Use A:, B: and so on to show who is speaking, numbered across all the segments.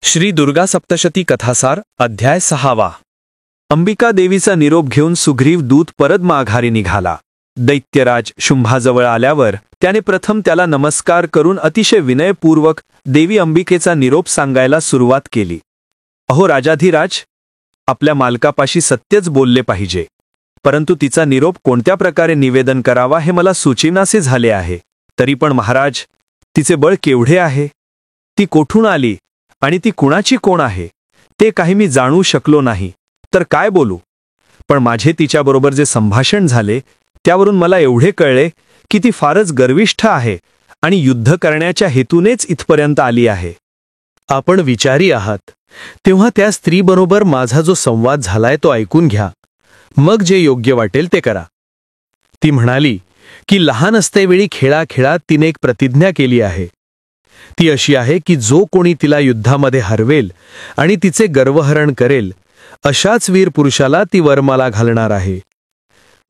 A: श्री दुर्गा सप्तशती कथासार अध्याय 6. अंबिका देवीचा निरोप घेऊन सुग्रीव दूत परत माघारी निघाला. दैत्यराज शुंभाजवळ आल्यावर त्याने प्रथम त्याला नमस्कार करून अतिशय विनयपूर्वक देवी अंबिकेचा निरोप सांगायला सुरुवात केली. अहो राजाधिराज, आपल्या मालकापाशी सत्यच बोलले पाहिजे, परंतु तिचा निरोप कोणत्या प्रकारे निवेदन करावा हे मला सुचेनासे झाले आहे. तरी पण महाराज, तिचे बळ केवढे आहे, ती कोठून आली आणि ती कुणाची कोण आहे ते काही मी जाणू शकलो नाही, तर काय बोलू. पण माझे तिच्याबरोबर जे संभाषण झाले त्यावरून मला एवढे कळले की ती फारच गर्विष्ठ आहे आणि युद्ध करण्याच्या हेतूनेच इथपर्यंत आली आहे.
B: आपण विचारी आहात, तेव्हा त्या स्त्रीबरोबर माझा जो संवाद झालाय तो ऐकून घ्या, मग जे योग्य वाटेल ते करा. ती म्हणाली की लहान असतेवेळी खेळाखेळात तिने एक प्रतिज्ञा केली आहे. ती अशी आहे की जो कोणी तिला युद्धामध्ये हरवेल आणि तिचे गर्वहरण करेल अशाच वीर पुरुषाला ती वरमाला घालणार आहे.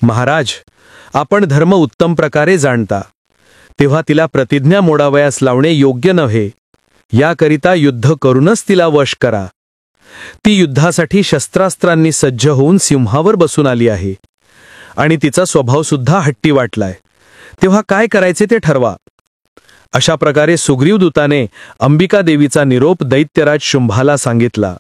B: महाराज, आपण धर्म उत्तम प्रकारे जाणता, तेव्हा तिला प्रतिज्ञा मोडावयास लावणे योग्य नव्हे. याकरिता युद्ध करूनच तिला वश करा. ती युद्धासाठी शस्त्रास्त्रांनी सज्ज होऊन सिंहावर बसून आली आहे आणि तिचा स्वभावसुद्धा हट्टी वाटलाय. तेव्हा काय करायचे ते ठरवा. अशा प्रकारे सुग्रीवदूताने अंबिका देवीचा निरोप दैत्यराज शुंभाला सांगितला.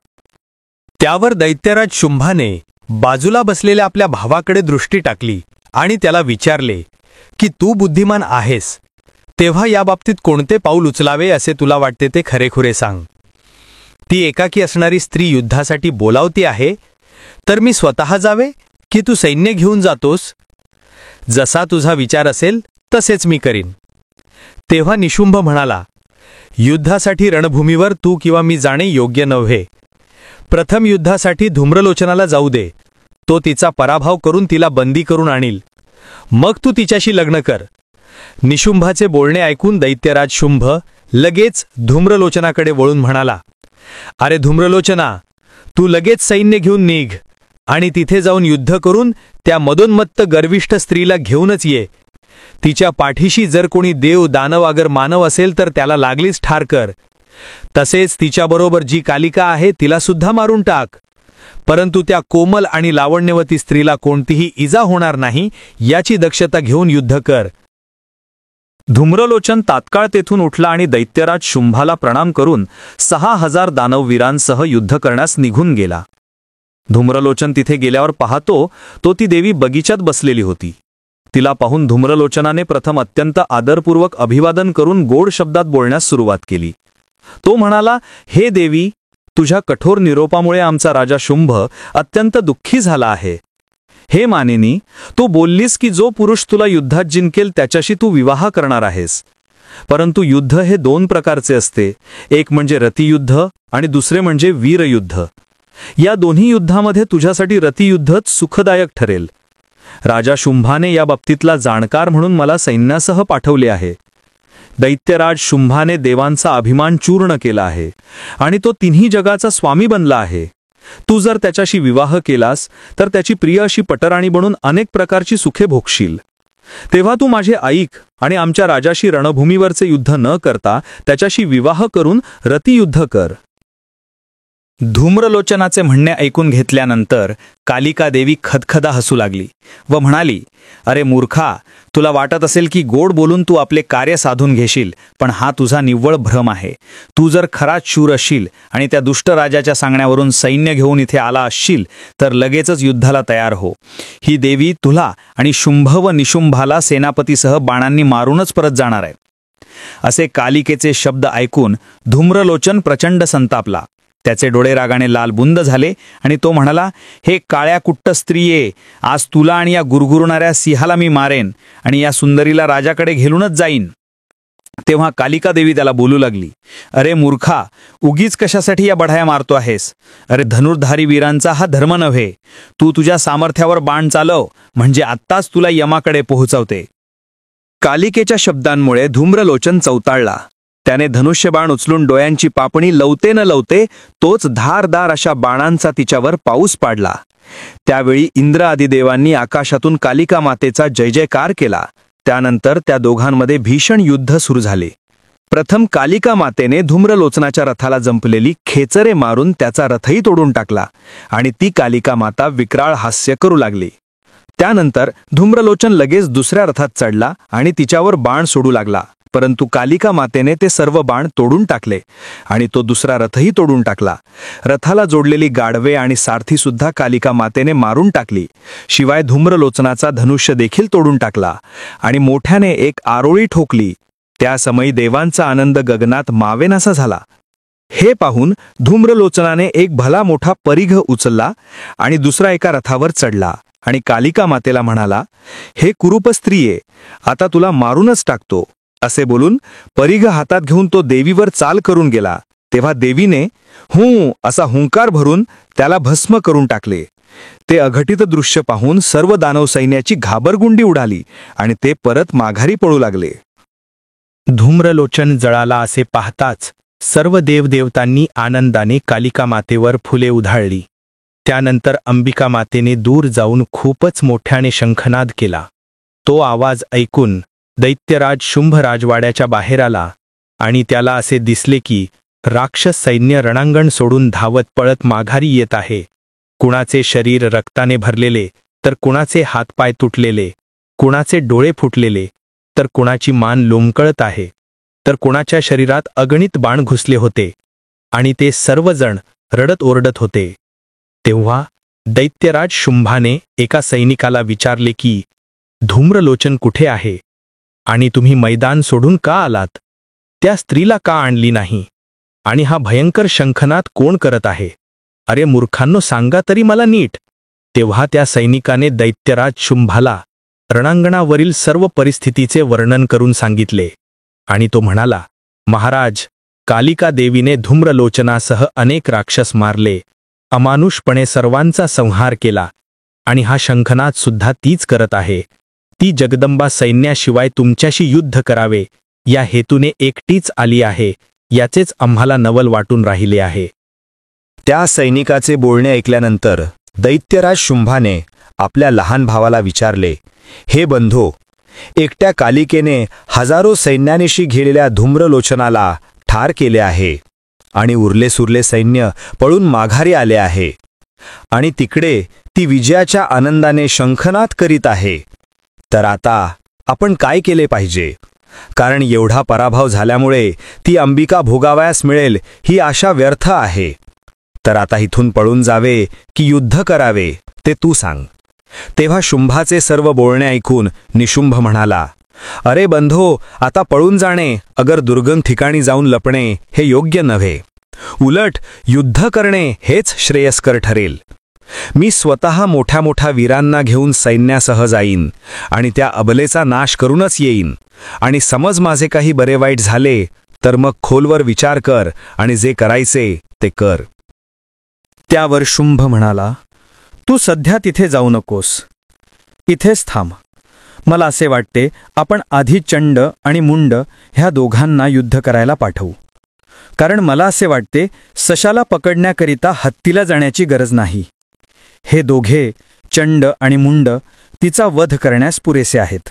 C: त्यावर दैत्यराज शुंभाने बाजूला बसलेल्या आपल्या भावाकडे दृष्टी टाकली आणि त्याला विचारले की तू बुद्धिमान आहेस, तेव्हा याबाबतीत कोणते पाऊल उचलावे असे तुला वाटते ते खरेखुरे सांग. ती एकाकी असणारी स्त्री युद्धासाठी बोलावती आहे, तर मी स्वतः जावे की तू सैन्य घेऊन जातोस? जसा तुझा विचार असेल तसेच मी करीन. तेव्हा निशुंभ म्हणाला, युद्धासाठी रणभूमीवर तू किंवा मी जाणे योग्य नव्हे. प्रथम युद्धासाठी धूम्रलोचनाला जाऊ दे. तो तिचा पराभव करून तिला बंदी करून आणील. मग तू तिच्याशी लग्न कर. निशुंभाचे बोलणे ऐकून दैत्यराज शुंभ लगेच धूम्रलोचनाकडे वळून म्हणाला, अरे धूम्रलोचना, तू लगेच सैन्य घेऊन निघ आणि तिथे जाऊन युद्ध करून त्या मदोन्मत्त गर्विष्ठ स्त्रीला घेऊनच ये. तिच्या पाठीशी जर कोणी देव दानव अगर मानव असेल तर त्याला लागलीच ठार कर. तसेच तिच्याबरोबर जी कालिका आहे तिला सुद्धा मारून टाक, परंतु त्या कोमल आणि लावण्यवती स्त्रीला कोणतीही इजा होणार नाही याची दक्षता घेऊन युद्ध कर.
A: धूम्रलोचन तात्काळ तेथून उठला आणि दैत्यराज शुंभाला प्रणाम करून 6000 दानववीरांसह युद्ध करण्यास निघून गेला. धूम्रलोचन तिथे गेल्यावर पाहतो तो ती देवी बगीचात बसलेली होती. तिला पाहून धूम्रलोचनाने प्रथम अत्यंत आदरपूर्वक अभिवादन करून गोड शब्दात बोलण्यास सुरुवात केली. तो म्हणाला, हे देवी, तुझ्या कठोर निरोपामुळे आमचा राजा शुंभ अत्यंत दुःखी झाला आहे. हे मानिनी, तू बोललीस की जो पुरुष तुला युद्धात जिंकेल त्याच्याशी तू विवाह करणार आहेस. परंतु युद्ध हे 2 प्रकारचे असते, एक म्हणजे रतियुद्ध आणि दुसरे म्हणजे वीरयुद्ध. या दोन्ही युद्धामध्ये तुझ्यासाठी रतियुद्धच सुखदायक ठरेल. राजा शुंभाने या बाबतीतला जाणकार म्हणून मला सैन्यासह पाठवले आहे. दैत्यराज शुंभाने देवांचा अभिमान चूर्ण केला आहे आणि तो तिन्ही जगाचा स्वामी बनला आहे. तू जर त्याच्याशी विवाह केलास तर त्याची प्रिय अशी पटराणी बनून अनेक प्रकारची सुखे भोगशील. तेव्हा तू माझे ऐक आणि आमच्या राजाशी रणभूमीवरचे युद्ध न करता त्याच्याशी विवाह करून रतियुद्ध कर.
C: धूम्रलोचनाचे म्हणणे ऐकून घेतल्यानंतर कालिका देवी खदखदा हसू लागली व म्हणाली, अरे मूर्खा, तुला वाटत असेल की गोड बोलून तू आपले कार्य साधून घेशील, पण हा तुझा निव्वळ भ्रम आहे. तू जर खराच शूर असशील आणि त्या दुष्ट राजाच्या सांगण्यावरून सैन्य घेऊन इथे आला असशील तर लगेचच युद्धाला तयार हो. ही देवी तुला आणि शुंभ व निशुंभाला सेनापतीसह बाणांनी मारूनच परत जाणार आहे. असे कालिकेचे शब्द ऐकून धूम्रलोचन प्रचंड संतापला. त्याचे डोळे रागाने लालबुंद झाले आणि तो म्हणाला, हे काळ्या कुट्ट स्त्रिये, आज तुला आणि या गुरगुरणाऱ्या सिंहाला मी मारेन आणि या सुंदरीला राजाकडे घेऊनच जाईन. तेव्हा कालिका देवी त्याला बोलू लागली, अरे मूर्खा, उगीच कशासाठी या बढाया मारतो आहेस? अरे धनुर्धारी वीरांचा हा धर्म नव्हे. तू तुझ्या सामर्थ्यावर बाण चालव, म्हणजे आत्ताच तुला यमाकडे पोहोचवते.
A: कालिकेच्या शब्दांमुळे धूम्रलोचन चौताळला. त्याने धनुष्यबाण उचलून डोळ्यांची पापणी लवते न लवते तोच धारदार अशा बाणांचा तिच्यावर पाऊस पाडला. त्यावेळी इंद्र आदी देवांनी आकाशातून कालिका मातेचा जय जयकार केला. त्यानंतर त्या दोघांमध्ये भीषण युद्ध सुरू झाले. प्रथम कालिका मातेने धूम्रलोचनाच्या रथाला जंपलेली खेचरे मारून त्याचा रथही तोडून टाकला आणि ती कालिका माता विक्राळ हास्य करू लागली. त्यानंतर धूम्रलोचन लगेच दुसऱ्या रथात चढला आणि तिच्यावर बाण सोडू लागला, परंतु कालिका मातेने ते सर्व बाण तोडून टाकले आणि तो दुसरा रथही तोडून टाकला. रथाला जोडलेली गाढवे आणि सारथी सुद्धा कालिका मातेने मारून टाकली. शिवाय धूम्रलोचनाचा धनुष्य देखील तोडून टाकला आणि मोठ्याने एक आरोळी ठोकली. त्या समयी देवांचा आनंद गगनात मावेनासा झाला. हे पाहून धूम्रलोचनाने एक भला मोठा परिघ उचलला आणि दुसरा एका रथावर चढला आणि कालिका मातेला म्हणाला, हे कुरूप स्त्रिये, आता तुला मारूनच टाकतो. असे बोलून परिघ हातात घेऊन तो देवीवर चाल करून गेला. तेव्हा देवीने हूं असा हुंकार भरून त्याला भस्म करून टाकले. ते अघटित दृश्य पाहून सर्व दानव सैन्याची घाबरगुंडी उडाली आणि ते परत माघारी पळू लागले.
C: धूम्रलोचन जळाला असे पाहताच सर्व देवदेवतांनी आनंदाने कालिका मातेवर फुले उधळली. त्यानंतर अंबिका मातेने दूर जाऊन खूपच मोठ्याने शंखनाद केला. तो आवाज ऐकून दैत्यराज शुंभ राजवाड्याच्या बाहेर आला आणि त्याला असे दिसले की राक्षस सैन्य रणांगण सोडून धावत पळत माघारी येत आहे. कुणाचे शरीर रक्ताने भरलेले, तर कुणाचे हातपाय तुटलेले, कुणाचे डोळे फुटलेले, तर कुणाची मान लोंबकळत आहे, तर कुणाच्या शरीरात अगणित बाण घुसले होते आणि ते सर्वजण रडत ओरडत होते. तेव्हा दैत्यराज शुंभाने एका सैनिकाला विचारले की धूम्रलोचन कुठे आहे आणि तुम्ही मैदान सोडून का आलात? त्या स्त्रीला का आणली नाही? आणि हा भयंकर शंखनाद कोण करत आहे? अरे मूर्खांनो, सांगा तरी मला नीट. तेव्हा त्या सैनिकाने दैत्यराज शुंभाला रणांगणावरील सर्व परिस्थितीचे वर्णन करून सांगितले आणि तो म्हणाला, महाराज, कालिका देवीने धूम्रलोचनासह अनेक राक्षस मारले, अमानुषपणे सर्वांचा संहार केला आणि हा शंखनाद सुद्धा तीच करत आहे. ती जगदंबा सैन्याशिवाय तुमच्याशी युद्ध करावे या हेतूने एकटीच आली आहे, याचेच आम्हाला नवल वाटून राहिले आहे.
A: त्या सैनिकाचे बोलणे ऐकल्यानंतर दैत्यराज शुंभाने आपल्या लहान भावाला विचारले, हे बंधो, एकट्या कालिकेने हजारो सैन्यानिशी घेलेल्या धूम्रलोचनाला ठार केले आहे आणि उरले सुरले सैन्य पळून माघारी आले आहे आणि तिकडे ती विजयाच्या आनंदाने शंखनाद करीत आहे. तर आता आपण काय केले पाहिजे? कारण एवढा पराभव झाल्यामुळे ती अंबिका भोगावयास मिळेल ही आशा व्यर्थ आहे. तर आता इथून पळून जावे की युद्ध करावे ते तू सांग. तेव्हा शुंभाचे सर्व बोलणे ऐकून निशुंभ म्हणाला, अरे बंधो, आता पळून जाणे अगर दुर्गम ठिकाणी जाऊन लपणे हे योग्य नव्हे. उलट युद्ध करणे हेच श्रेयस्कर ठरेल. मी स्वतः मोठ्या मोठ्या वीरांना घेऊन सैन्यासह जाईन आणि त्या अबलेचा नाश करूनच येईन. आणि समज माझे काही बरे वाईट झाले तर मग खोलवर विचार कर आणि जे करायचे ते कर.
B: त्यावर शुंभ म्हणाला, तू सध्या तिथे जाऊ नकोस, इथेच थांब. मला असे वाटते आपण आधी चंड आणि मुंड ह्या दोघांना युद्ध करायला पाठवू. कारण मला असे वाटते सशाला पकडण्याकरिता हत्तीला जाण्याची गरज नाही. हे दोघे चंड आणि मुंड तिचा वध करण्यास पुरेसे आहेत.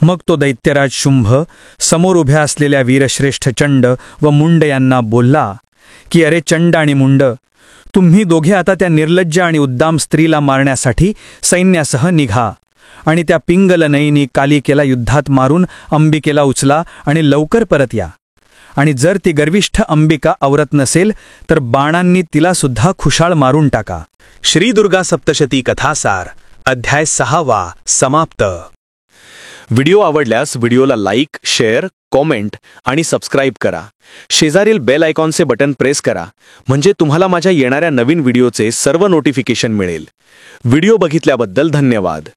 B: मग तो दैत्यराज शुंभ समोर उभ्या असलेल्या वीरश्रेष्ठ चंड व मुंड यांना बोलला की अरे चंड आणि मुंड, तुम्ही दोघे आता त्या निर्लज्ज आणि उद्दाम स्त्रीला मारण्यासाठी सैन्यासह निघा आणि त्या पिंगलनयिनी कालिकेला युद्धात मारून अंबिकेला उचला आणि लवकर परत या. आणि जर ती गर्विष्ठ अंबिका आवरत नसेल तर बाणांनी तिला सुद्धा खुशाळ मारून टाका.
C: श्री दुर्गा सप्तशती कथासार अध्याय 6 समाप्त.
A: व्हिडिओ आवडल्यास व्हिडिओला लाईक, शेअर, कॉमेंट आणि सबस्क्राईब करा. शेजारील बेल आयकॉनचे बटन प्रेस करा म्हणजे तुम्हाला माझ्या येणाऱ्या नवीन व्हिडिओचे सर्व नोटिफिकेशन मिळेल. व्हिडिओ बघितल्याबद्दल धन्यवाद.